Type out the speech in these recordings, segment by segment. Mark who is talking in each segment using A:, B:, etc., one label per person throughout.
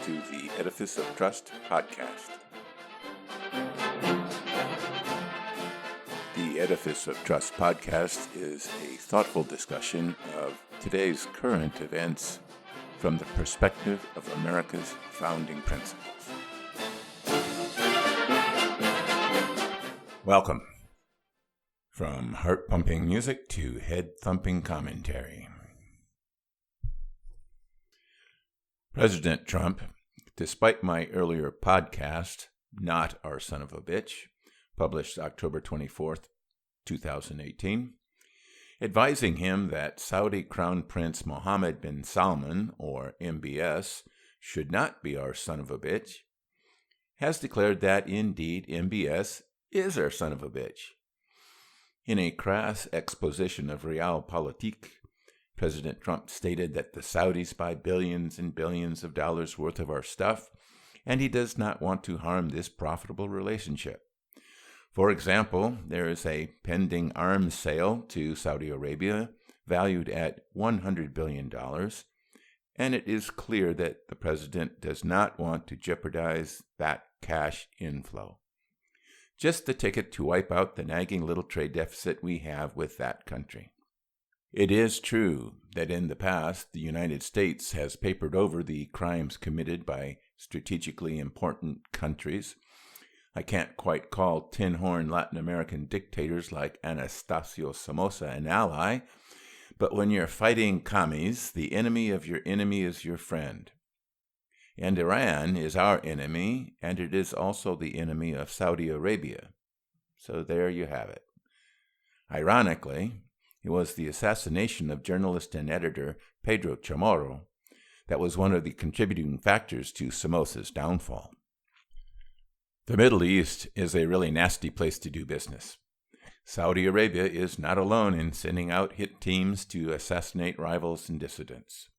A: to the Edifice of Trust podcast. The Edifice of Trust podcast is a thoughtful discussion of today's current events from the perspective of America's founding principles. Welcome. From heart-pumping music to head-thumping commentary. President Trump, despite my earlier podcast, Not Our Son of a Bitch, published October 24th, 2018, advising him that Saudi Crown Prince Mohammed bin Salman, or MBS, should not be our son of a bitch, has declared that indeed MBS is our son of a bitch. In a crass exposition of realpolitik, President Trump stated that the Saudis buy billions and billions of dollars worth of our stuff, and he does not want to harm this profitable relationship. For example, there is a pending arms sale to Saudi Arabia valued at $100 billion, and it is clear that the president does not want to jeopardize that cash inflow. Just the ticket to wipe out the nagging little trade deficit we have with that country. It is true that in the past, the United States has papered over the crimes committed by strategically important countries. I can't quite call tin-horn Latin American dictators like Anastasio Somoza an ally, but when you're fighting commies, the enemy of your enemy is your friend. And Iran is our enemy, and it is also the enemy of Saudi Arabia. So there you have it. Ironically, it was the assassination of journalist and editor Pedro Chamorro that was one of the contributing factors to Somoza's downfall. The Middle East is a really nasty place to do business. Saudi Arabia is not alone in sending out hit teams to assassinate rivals and dissidents.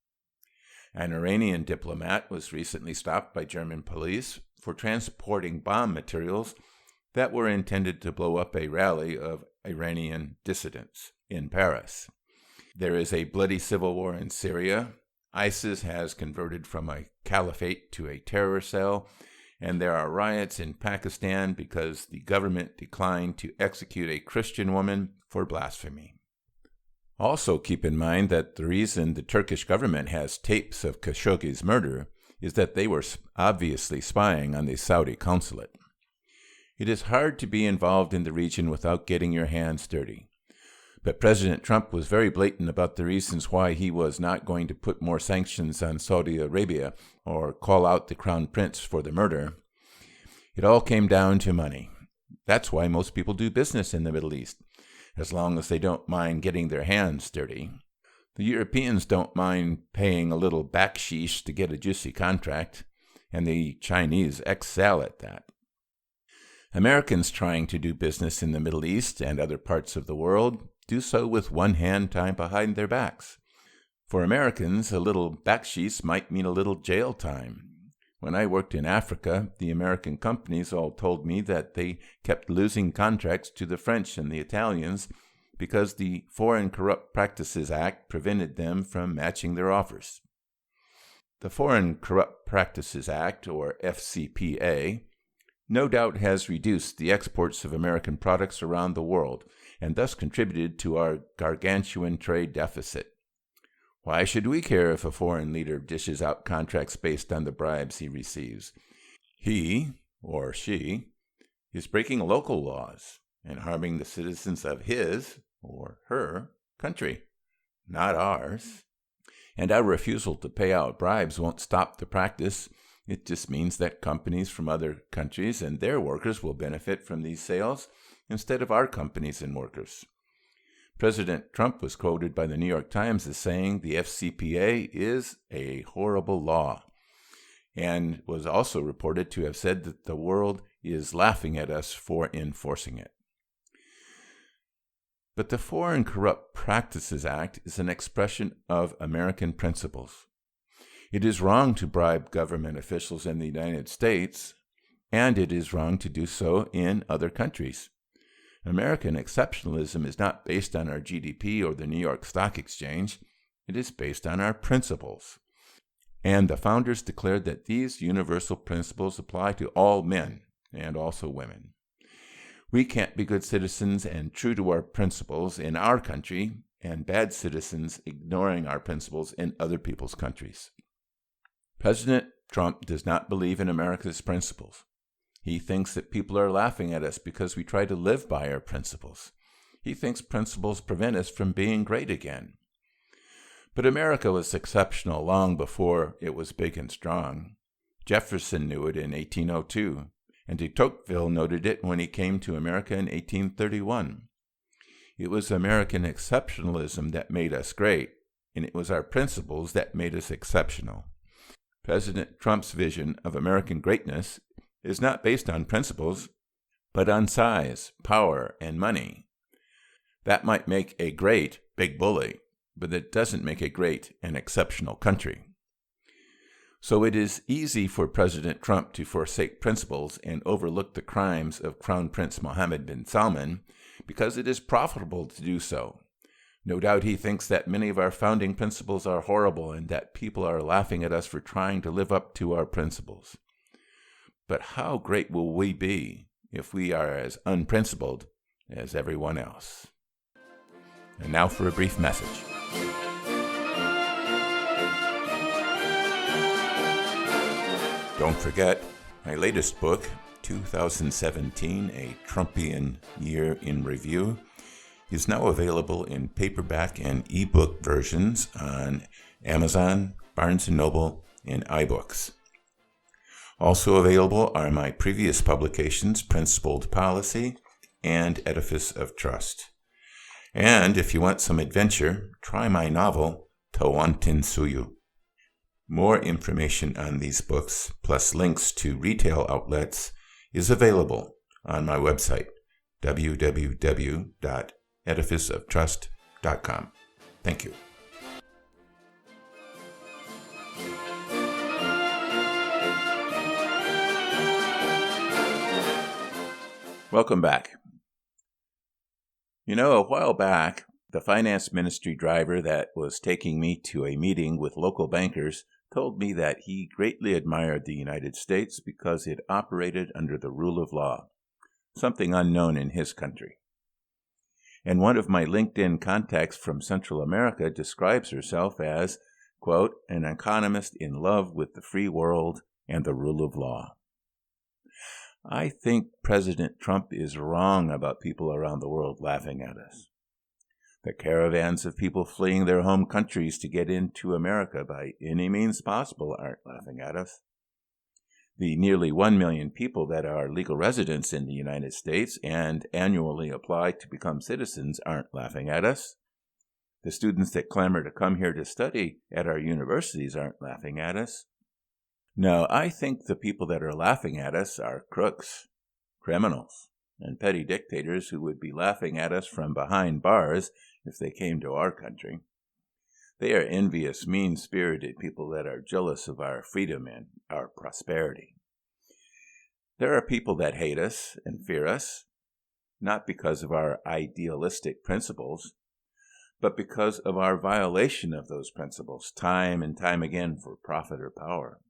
A: An Iranian diplomat was recently stopped by German police for transporting bomb materials that were intended to blow up a rally of Iranian dissidents in Paris. There is a bloody civil war in Syria. ISIS has converted from a caliphate to a terror cell, and there are riots in Pakistan because the government declined to execute a Christian woman for blasphemy. Also keep in mind that the reason the Turkish government has tapes of Khashoggi's murder is that they were obviously spying on the Saudi consulate. It is hard to be involved in the region without getting your hands dirty. But President Trump was very blatant about the reasons why he was not going to put more sanctions on Saudi Arabia or call out the Crown Prince for the murder. It all came down to money. That's why most people do business in the Middle East, as long as they don't mind getting their hands dirty. The Europeans don't mind paying a little backsheesh to get a juicy contract, and the Chinese excel at that. Americans trying to do business in the Middle East and other parts of the world do so with one hand tied behind their backs. For Americans, a little backsheesh might mean a little jail time. When I worked in Africa, the American companies all told me that they kept losing contracts to the French and the Italians because the Foreign Corrupt Practices Act prevented them from matching their offers. The Foreign Corrupt Practices Act, or FCPA, no doubt has reduced the exports of American products around the world and thus contributed to our gargantuan trade deficit. Why should we care if a foreign leader dishes out contracts based on the bribes he receives? He, or she, is breaking local laws and harming the citizens of his, or her, country, not ours. And our refusal to pay out bribes won't stop the practice. It just means that companies from other countries and their workers will benefit from these sales instead of our companies and workers. President Trump was quoted by the New York Times as saying the FCPA is a horrible law, and was also reported to have said that the world is laughing at us for enforcing it. But the Foreign Corrupt Practices Act is an expression of American principles. It is wrong to bribe government officials in the United States, and it is wrong to do so in other countries. American exceptionalism is not based on our GDP or the New York Stock Exchange. It is based on our principles. And the founders declared that these universal principles apply to all men and also women. We can't be good citizens and true to our principles in our country and bad citizens ignoring our principles in other people's countries. President Trump does not believe in America's principles. He thinks that people are laughing at us because we try to live by our principles. He thinks principles prevent us from being great again. But America was exceptional long before it was big and strong. Jefferson knew it in 1802, and de Tocqueville noted it when he came to America in 1831. It was American exceptionalism that made us great, and it was our principles that made us exceptional. President Trump's vision of American greatness is not based on principles, but on size, power, and money. That might make a great big bully, but it doesn't make a great and exceptional country. So it is easy for President Trump to forsake principles and overlook the crimes of Crown Prince Mohammed bin Salman because it is profitable to do so. No doubt he thinks that many of our founding principles are horrible and that people are laughing at us for trying to live up to our principles. But how great will we be if we are as unprincipled as everyone else? And now for a brief message. Don't forget, my latest book, 2017, A Trumpian Year in Review, is now available in paperback and ebook versions on Amazon, Barnes & Noble, and iBooks. Also available are my previous publications, Principled Policy and Edifice of Trust. And if you want some adventure, try my novel, Tawantin Suyu. More information on these books, plus links to retail outlets, is available on my website, www.edificeoftrust.com. Thank you. Welcome back. A while back, the finance ministry driver that was taking me to a meeting with local bankers told me that he greatly admired the United States because it operated under the rule of law, something unknown in his country. And one of my LinkedIn contacts from Central America describes herself as, quote, an economist in love with the free world and the rule of law. I think President Trump is wrong about people around the world laughing at us. The caravans of people fleeing their home countries to get into America by any means possible aren't laughing at us. The nearly 1 million people that are legal residents in the United States and annually apply to become citizens aren't laughing at us. The students that clamor to come here to study at our universities aren't laughing at us. No, I think the people that are laughing at us are crooks, criminals, and petty dictators who would be laughing at us from behind bars if they came to our country. They are envious, mean-spirited people that are jealous of our freedom and our prosperity. There are people that hate us and fear us, not because of our idealistic principles, but because of our violation of those principles time and time again for profit or power.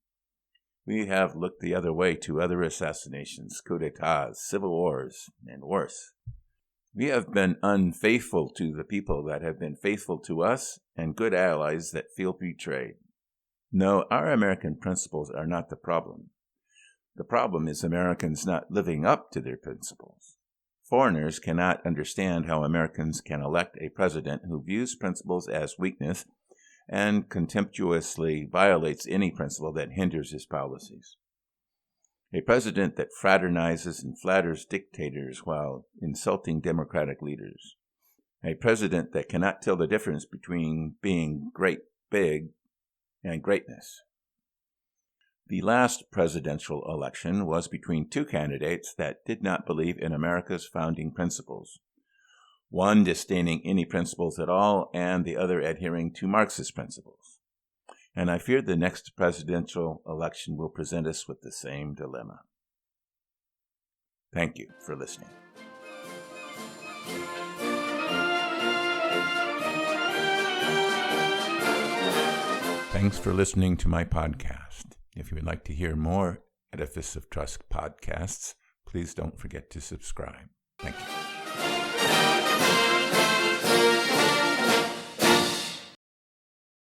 A: We have looked the other way to other assassinations, coups d'etats, civil wars, and worse. We have been unfaithful to the people that have been faithful to us and good allies that feel betrayed. No, our American principles are not the problem. The problem is Americans not living up to their principles. Foreigners cannot understand how Americans can elect a president who views principles as weakness and contemptuously violates any principle that hinders his policies. A president that fraternizes and flatters dictators while insulting democratic leaders. A president that cannot tell the difference between being great big and greatness. The last presidential election was between two candidates that did not believe in America's founding principles. One disdaining any principles at all, and the other adhering to Marxist principles. And I fear the next presidential election will present us with the same dilemma. Thank you for listening. Thanks for listening to my podcast. If you would like to hear more Edifice of Trust podcasts, please don't forget to subscribe.